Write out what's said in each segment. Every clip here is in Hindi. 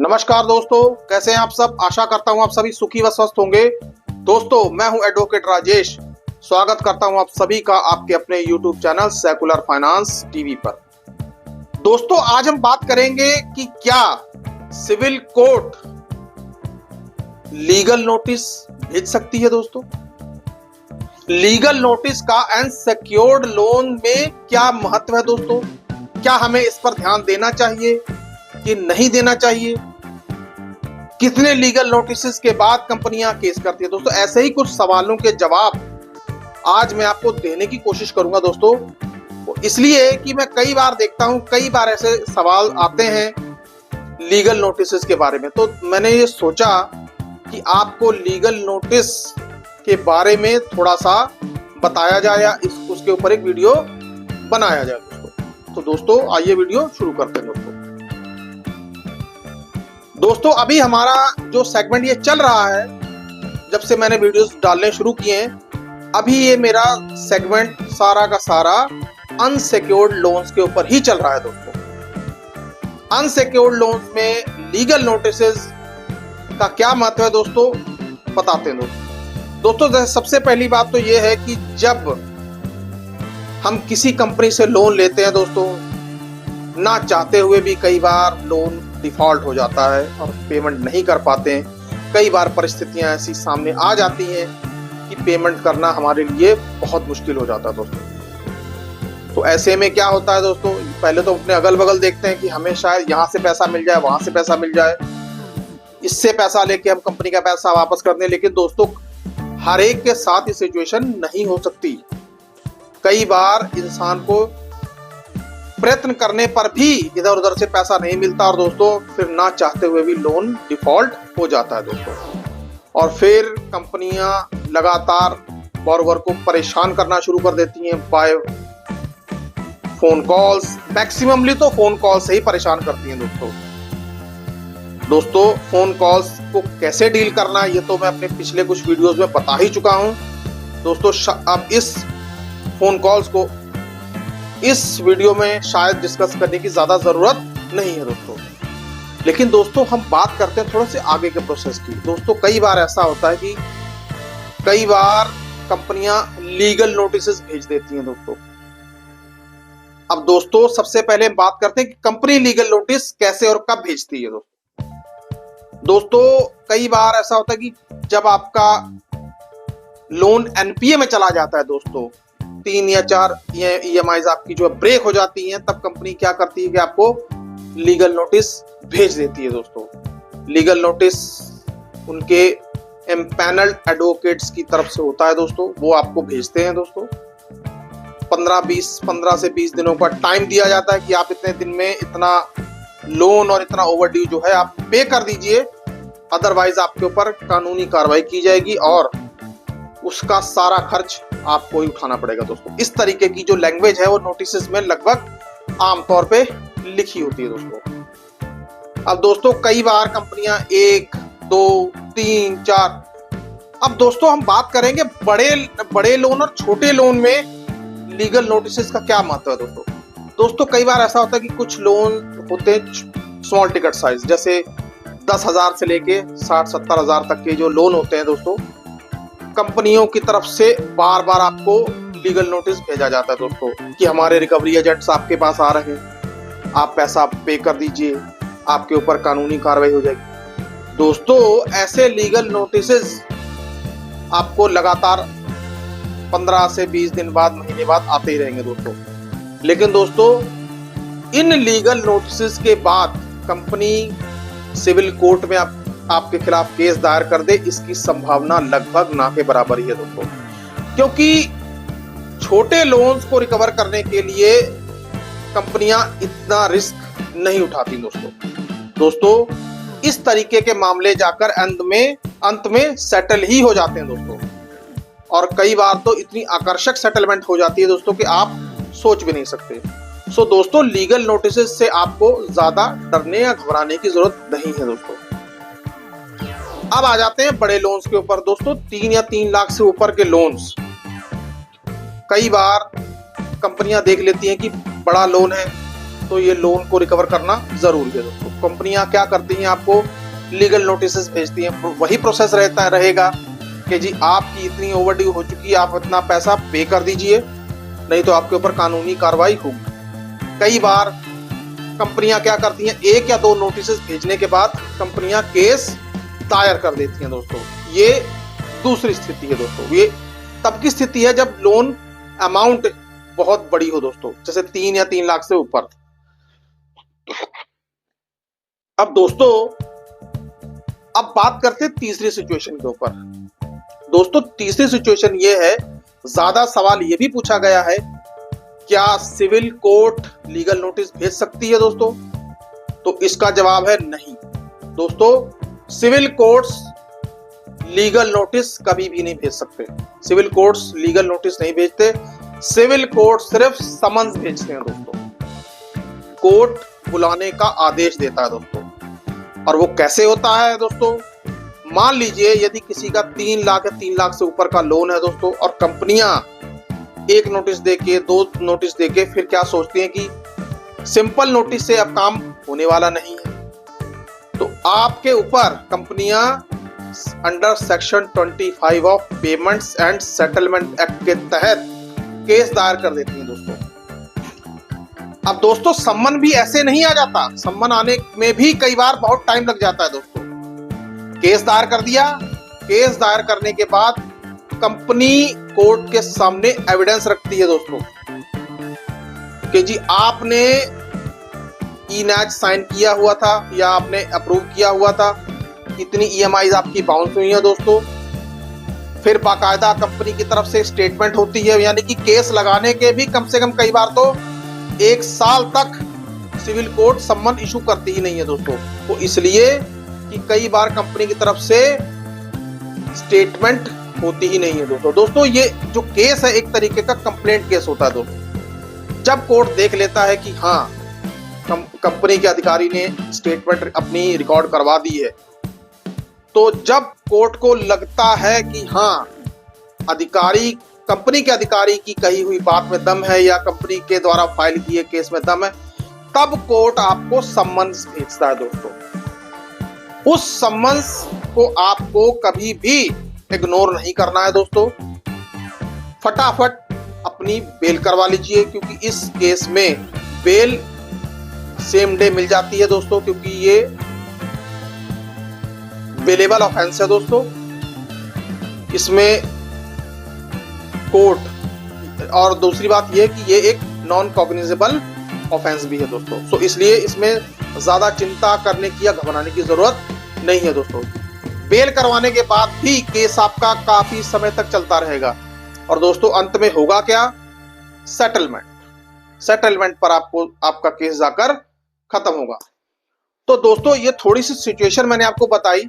नमस्कार दोस्तों, कैसे हैं आप सब। आशा करता हूं आप सभी सुखी व स्वस्थ होंगे। दोस्तों, मैं हूं एडवोकेट राजेश। स्वागत करता हूं आप सभी का आपके अपने YouTube channel secular finance TV पर। दोस्तों, आज हम बात करेंगे कि क्या सिविल कोर्ट लीगल नोटिस भेज सकती है। दोस्तों, लीगल नोटिस का अनसेक्योर्ड लोन में क्या महत्व है। दोस्तों, क्या हमें इस पर ध्यान देना चाहिए कि नहीं देना चाहिए। कितने लीगल नोटिस के बाद कंपनियां केस करती है। दोस्तों, ऐसे ही कुछ सवालों के जवाब आज मैं आपको देने की कोशिश करूंगा। दोस्तों, इसलिए कि मैं कई बार देखता हूं, कई बार ऐसे सवाल आते हैं लीगल नोटिस के बारे में। तो मैंने ये सोचा कि आपको लीगल नोटिस के बारे में थोड़ा सा बताया जाए या उसके ऊपर एक वीडियो बनाया जाए। तो दोस्तों, आइए वीडियो शुरू करते हैं। दोस्तों, अभी हमारा जो सेगमेंट ये चल रहा है, जब से मैंने वीडियोस डालने शुरू किए हैं, अभी ये मेरा सेगमेंट सारा का सारा अनसेक्योर्ड लोन्स के ऊपर ही चल रहा है। दोस्तों, अनसेक्योर्ड लोन्स में लीगल नोटिस का क्या महत्व है दोस्तों, बताते हैं। दोस्तों, सबसे पहली बात तो ये है कि जब हम किसी कंपनी से लोन लेते हैं दोस्तों, ना चाहते हुए भी कई बार लोन डिफॉल्ट हो जाता है और पेमेंट नहीं कर पाते हैं। कई बार परिस्थितियां ऐसी सामने आ जाती हैं कि पेमेंट करना हमारे लिए बहुत मुश्किल हो जाता है। दोस्तों, तो ऐसे में क्या होता है दोस्तों, पहले तो अपने अगल बगल देखते हैं कि हमें शायद यहाँ से पैसा मिल जाए, वहां से पैसा मिल जाए, इससे पैसा लेके हम कंपनी का पैसा वापस कर दें। लेकिन दोस्तों, हर एक के साथ ये सिचुएशन नहीं हो सकती। कई बार इंसान को प्रयत्न करने पर भी इधर उधर से पैसा नहीं मिलता और दोस्तों फिर ना चाहते हुए भी लोन डिफॉल्ट हो जाता है। दोस्तों, और फिर कंपनियां लगातार बॉरोवर को परेशान करना शुरू कर देती हैं बाय फोन कॉल्स। मैक्सिममली तो फोन कॉल से ही परेशान करती हैं। दोस्तों, फोन कॉल्स को कैसे डील करना है ये तो मैं अपने पिछले कुछ वीडियोस में बता ही चुका हूं। दोस्तों, अब इस फोन कॉल्स को इस वीडियो में शायद डिस्कस करने की ज्यादा जरूरत नहीं है। दोस्तों, लेकिन दोस्तों हम बात करते हैं थोड़ा से आगे के प्रोसेस की। दोस्तों, कई बार ऐसा होता है कि कई बार कंपनियां लीगल नोटिस भेज देती हैं। दोस्तों, अब दोस्तों सबसे पहले बात करते हैं कि कंपनी लीगल नोटिस कैसे और कब भेजती है। दोस्तों, कई बार ऐसा होता है कि जब आपका लोन एनपीए में चला जाता है, दोस्तों 3 या 4 EMIs आपकी जो ब्रेक हो जाती हैं, तब कंपनी क्या करती है कि आपको लीगल नोटिस भेज देती है। दोस्तों, लीगल नोटिस उनके एम्पैनल्ड एडवोकेट्स की तरफ से होता है। दोस्तों, वो आपको भेजते हैं। दोस्तों, 15 से 20 दिनों का टाइम दिया जाता है कि आप इतने दिन में इतना लोन और इतना ओवरड्यू जो है आप पे कर दीजिए, अदरवाइज आपके ऊपर कानूनी कार्रवाई की जाएगी और उसका सारा खर्च आपको ही उठाना पड़ेगा। दोस्तों, इस तरीके की जो लैंग्वेज है वो नोटिस में लगभग आमतौर पे लिखी होती है। दोस्तों, अब दोस्तों कई बार कंपनियां 1, 2, 3, 4। अब दोस्तों हम बात करेंगे बड़े लोन और छोटे लोन में लीगल नोटिस का क्या महत्व है। दोस्तों कई बार ऐसा होता है कि कुछ लोन होते हैं स्मॉल टिकट साइज, जैसे 10,000 से लेके 60-70 हजार तक के जो लोन होते हैं। दोस्तों, कंपनियों की तरफ से बार बार आपको लीगल नोटिस भेजा जाता है दोस्तों कि हमारे रिकवरी एजेंट्स आपके पास आ रहे हैं, आप पैसा पे कर दीजिए, आपके ऊपर कानूनी कार्रवाई हो जाएगी। दोस्तों, ऐसे लीगल नोटिस आपको लगातार 15 से 20 दिन बाद, महीने बाद आते ही रहेंगे। दोस्तों, लेकिन दोस्तों इन लीगल नोटिस के बाद कंपनी सिविल कोर्ट में आपके खिलाफ केस दायर कर दे, इसकी संभावना लगभग ना के बराबर ही है। दोस्तों, क्योंकि छोटे लोन्स को रिकवर करने के लिए कंपनियां इतना रिस्क नहीं उठाती। दोस्तों इस तरीके के मामले जाकर अंत में सेटल ही हो जाते हैं। दोस्तों, और कई बार तो इतनी आकर्षक सेटलमेंट हो जाती है दोस्तों कि आप सोच भी नहीं सकते। दोस्तों, लीगल नोटिस से आपको ज्यादा डरने या घबराने की जरूरत नहीं है। दोस्तों, अब आ जाते हैं बड़े लोन्स के ऊपर। दोस्तों, 3 या 3 लाख से ऊपर के लोन्स, कई बार कंपनियां देख लेती हैं कि बड़ा लोन है तो ये लोन को रिकवर करना जरूरी है। दोस्तों, कंपनियां क्या करती हैं, आपको लीगल नोटिस भेजती हैं। वही प्रोसेस रहेगा कि जी आपकी इतनी ओवरड्यू हो चुकी है, आप इतना पैसा पे कर दीजिए, नहीं तो आपके ऊपर कानूनी कार्रवाई होगी। कई बार कंपनियां क्या करती हैं, 1 या 2 नोटिस भेजने के बाद कंपनियां केस दायर कर देती हैं दोस्तों। ये दूसरी स्थिति है दोस्तों। ये तब की स्थिति है जब लोन अमाउंट बहुत बड़ी हो दोस्तों, जैसे 3 या 3 लाख से ऊपर। अब दोस्तों, अब बात करते हैं तीसरी सिचुएशन के ऊपर। दोस्तों, तीसरी सिचुएशन ये है, ज्यादा सवाल ये भी पूछा गया है, क्या सिविल कोर्ट लीगल नोटिस भेज सकती है दोस्तों? तो इसका जवाब है नहीं दोस्तों। सिविल कोर्ट्स लीगल नोटिस कभी भी नहीं भेज सकते। सिविल कोर्ट्स लीगल नोटिस नहीं भेजते। सिविल कोर्ट सिर्फ समन्स भेजते हैं दोस्तों। कोर्ट बुलाने का आदेश देता है दोस्तों। और वो कैसे होता है दोस्तों? मान लीजिए यदि किसी का 3 लाख या 3 लाख से ऊपर का लोन है दोस्तों, और कंपनियां 1 नोटिस देके 2 नोटिस देके फिर क्या सोचती हैं कि सिंपल नोटिस से अब काम होने वाला नहीं है, तो आपके ऊपर कंपनियां under section 25 of payments and settlement act के तहत केस दायर कर देती हैं दोस्तों। अब दोस्तों, सम्मन भी ऐसे नहीं आ जाता। सम्मन आने में भी कई बार बहुत टाइम लग जाता है दोस्तों। केस दायर कर दिया, केस दायर करने के बाद कंपनी कोर्ट के सामने एविडेंस रखती है दोस्तों कि जी आपने ई-नैच साइन किया हुआ था या आपने अप्रूव किया हुआ था, इतनी ईएमआई आपकी बाउंस हुई है दोस्तों। फिर बाकायदा कंपनी की तरफ से स्टेटमेंट होती है, यानी कि केस लगाने के भी कम से कम कई बार तो 1 साल तक सिविल कोर्ट सम्मन इशू करती ही नहीं है दोस्तों। वो इसलिए कि कई बार कंपनी की तरफ से स्टेटमेंट होती ही नहीं है दोस्तों। दोस्तों, ये जो केस है एक तरीके का कंप्लेंट केस होता है दोस्तों। जब कोर्ट देख लेता है कि हाँ कंपनी के अधिकारी ने स्टेटमेंट अपनी रिकॉर्ड करवा दी है, तो जब कोर्ट को लगता है कि हाँ अधिकारी, कंपनी के अधिकारी की कही हुई बात में दम है या कंपनी के द्वारा फाइल किए केस में दम है, तब कोर्ट आपको सम्मन्स भेजता है दोस्तों। उस सम्मन्स को आपको कभी भी इग्नोर नहीं करना है दोस्तों। फटाफट अपनी बेल करवा लीजिए, क्योंकि इस केस में बेल सेम डे मिल जाती है दोस्तों, क्योंकि ये बेलेबल ऑफेंस है दोस्तों। इसमें कोर्ट, और दूसरी बात यह कि ये एक नॉन कॉग्निजेबल ऑफेंस भी है दोस्तों। सो इसलिए इसमें ज्यादा चिंता करने की या घबराने की जरूरत नहीं है दोस्तों। बेल करवाने के बाद भी केस आपका काफी समय तक चलता रहेगा, और दोस्तों अंत में होगा क्या? सेटलमेंट। सेटलमेंट पर आपको आपका केस जाकर खत्म होगा। तो दोस्तों, ये थोड़ी सी सिचुएशन मैंने आपको बताई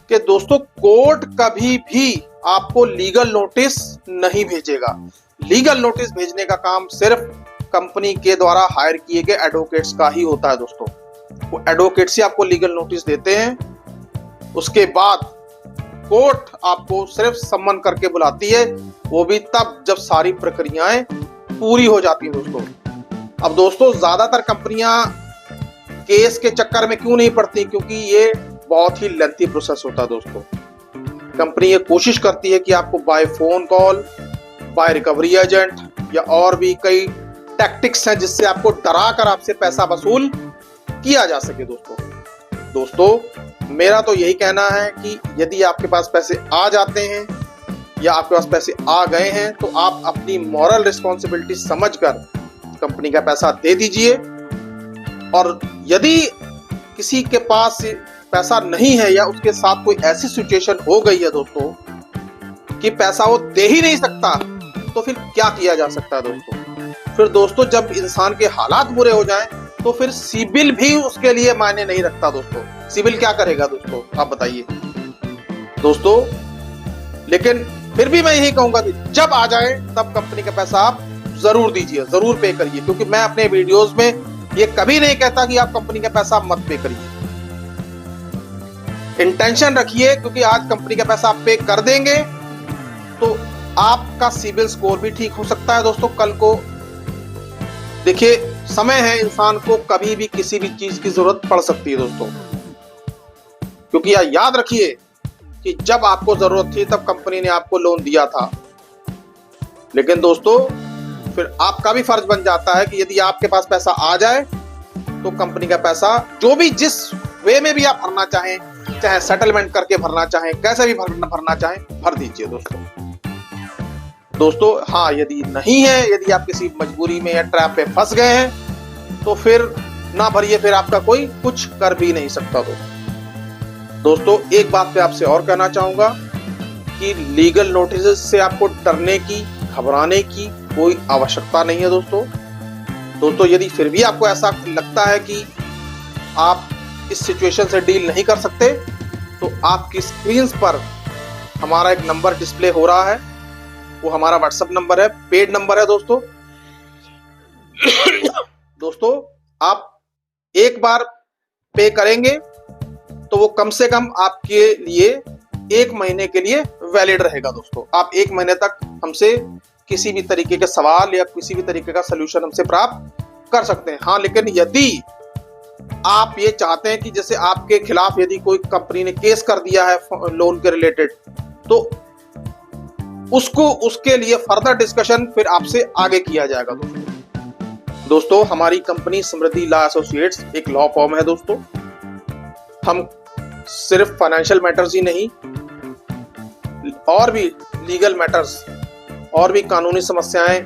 कि दोस्तों कोर्ट कभी भी आपको लीगल नोटिस नहीं भेजेगा। लीगल नोटिस भेजने का काम सिर्फ कंपनी के द्वारा हायर किए गए एडवोकेट्स का ही होता है दोस्तों। वो एडवोकेट्स ही आपको लीगल नोटिस देते हैं। उसके बाद कोर्ट आपको सिर्फ सम्मन करके बुलाती है, वो भी तब जब सारी प्रक्रियाएं पूरी हो जाती हैं दोस्तों। अब दोस्तों, ज्यादातर कंपनियां केस के चक्कर में क्यों नहीं पड़ती? क्योंकि ये बहुत ही लेंथी प्रोसेस होता है दोस्तों। कंपनी ये कोशिश करती है कि आपको by phone call, by recovery agent या और भी कई टैक्टिक्स हैं जिससे आपको डरा कर आपसे पैसा वसूल किया जा सके दोस्तों। मेरा तो यही कहना है कि यदि आपके पास पैसे आ जाते हैं या आपके पास पैसे आ गए हैं, तो आप अपनी मॉरल रिस्पॉन्सिबिलिटी समझकर कंपनी का पैसा दे दीजिए। और यदि किसी के पास पैसा नहीं है या उसके साथ कोई ऐसी सिचुएशन हो गई है दोस्तों कि पैसा वो दे ही नहीं सकता, तो फिर क्या किया जा सकता है दोस्तों? फिर दोस्तों, जब इंसान के हालात बुरे हो जाएं, तो फिर सिबिल भी उसके लिए मायने नहीं रखता दोस्तों। सिबिल क्या करेगा दोस्तों, आप बताइए दोस्तों। लेकिन फिर भी मैं यही कहूंगा कि जब आ जाए तब कंपनी का पैसा आप जरूर दीजिए, जरूर पे करिए, क्योंकि मैं अपने वीडियोस में ये कभी नहीं कहता कि आप कंपनी का पैसा मत पे करिए। इंटेंशन रखिए, क्योंकि आज कंपनी का पैसा आप पे कर देंगे तो आपका सिबिल स्कोर भी ठीक हो सकता है दोस्तों। कल को देखिए, समय है, इंसान को कभी भी किसी भी चीज की जरूरत पड़ सकती है दोस्तों। क्योंकि याद रखिए कि जब आपको जरूरत थी तब कंपनी ने आपको लोन दिया था, लेकिन दोस्तों फिर आपका भी फर्ज बन जाता है कि यदि आपके पास पैसा आ जाए तो कंपनी का पैसा जो भी जिस वे में भी आप भरना चाहें, चाहे सेटलमेंट करके भरना चाहें, कैसे भी भरना चाहें, भर दीजिए दोस्तों। हाँ, यदि नहीं है, यदि आप किसी मजबूरी में या ट्रैप पे फंस गए हैं तो फिर ना भरिए, फिर आपका कोई कुछ कर भी नहीं सकता। दोस्तों एक बात पे आपसे और कहना चाहूंगा कि लीगल नोटिस से आपको डरने की, घबराने की कोई आवश्यकता नहीं है दोस्तों। यदि फिर भी आपको ऐसा लगता है कि आप इस सिचुएशन से डील नहीं कर सकते तो आपकी स्क्रीन पर हमारा एक नंबर डिस्प्ले हो रहा है, वो हमारा व्हाट्सएप नंबर है, पेड नंबर है दोस्तों। दोस्तों आप एक बार पे करेंगे तो वो कम से कम आपके लिए 1 महीने के लिए वैलिड रहेगा दोस्तों। आप 1 महीने तक हमसे किसी भी तरीके के सवाल या किसी भी तरीके का सलूशन हमसे प्राप्त कर सकते हैं। हाँ, लेकिन यदि आप ये चाहते हैं कि जैसे आपके खिलाफ यदि कोई कंपनी ने केस कर दिया है लोन के रिलेटेड, तो उसके लिए फर्दर डिस्कशन फिर आपसे आगे किया जाएगा दोस्तों। हमारी कंपनी समृद्धि लॉ एसोसिएट्स एक लॉ फर्म है दोस्तों। हम सिर्फ फाइनेंशियल मैटर्स ही नहीं, और भी लीगल मैटर्स और भी कानूनी समस्याएं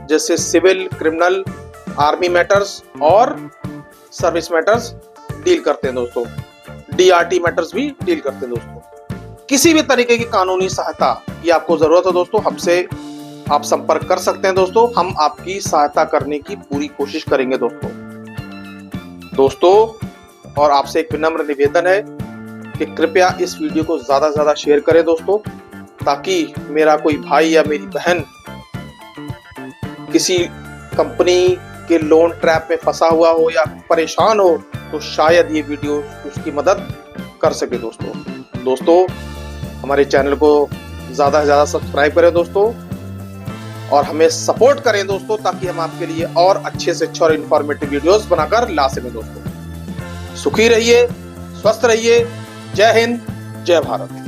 जैसे सिविल, क्रिमिनल, आर्मी मैटर्स और सर्विस मैटर्स डील करते हैं दोस्तों। DRT मैटर्स भी डील करते हैं दोस्तों। किसी भी तरीके की कानूनी सहायता की आपको जरूरत है दोस्तों, हमसे आप संपर्क कर सकते हैं दोस्तों। हम आपकी सहायता करने की पूरी कोशिश करेंगे दोस्तों। और आपसे एक विनम्र निवेदन है कि कृपया इस वीडियो को ज्यादा से ज्यादा शेयर करें दोस्तों, ताकि मेरा कोई भाई या मेरी बहन किसी कंपनी के लोन ट्रैप में फंसा हुआ हो या परेशान हो तो शायद ये वीडियो उसकी मदद कर सके दोस्तों। हमारे चैनल को ज्यादा से ज्यादा सब्सक्राइब करें दोस्तों, और हमें सपोर्ट करें दोस्तों, ताकि हम आपके लिए और अच्छे से अच्छे और इन्फॉर्मेटिव वीडियोस बनाकर ला सकें दोस्तों। सुखी रहिए, स्वस्थ रहिए। जय हिंद, जय भारत।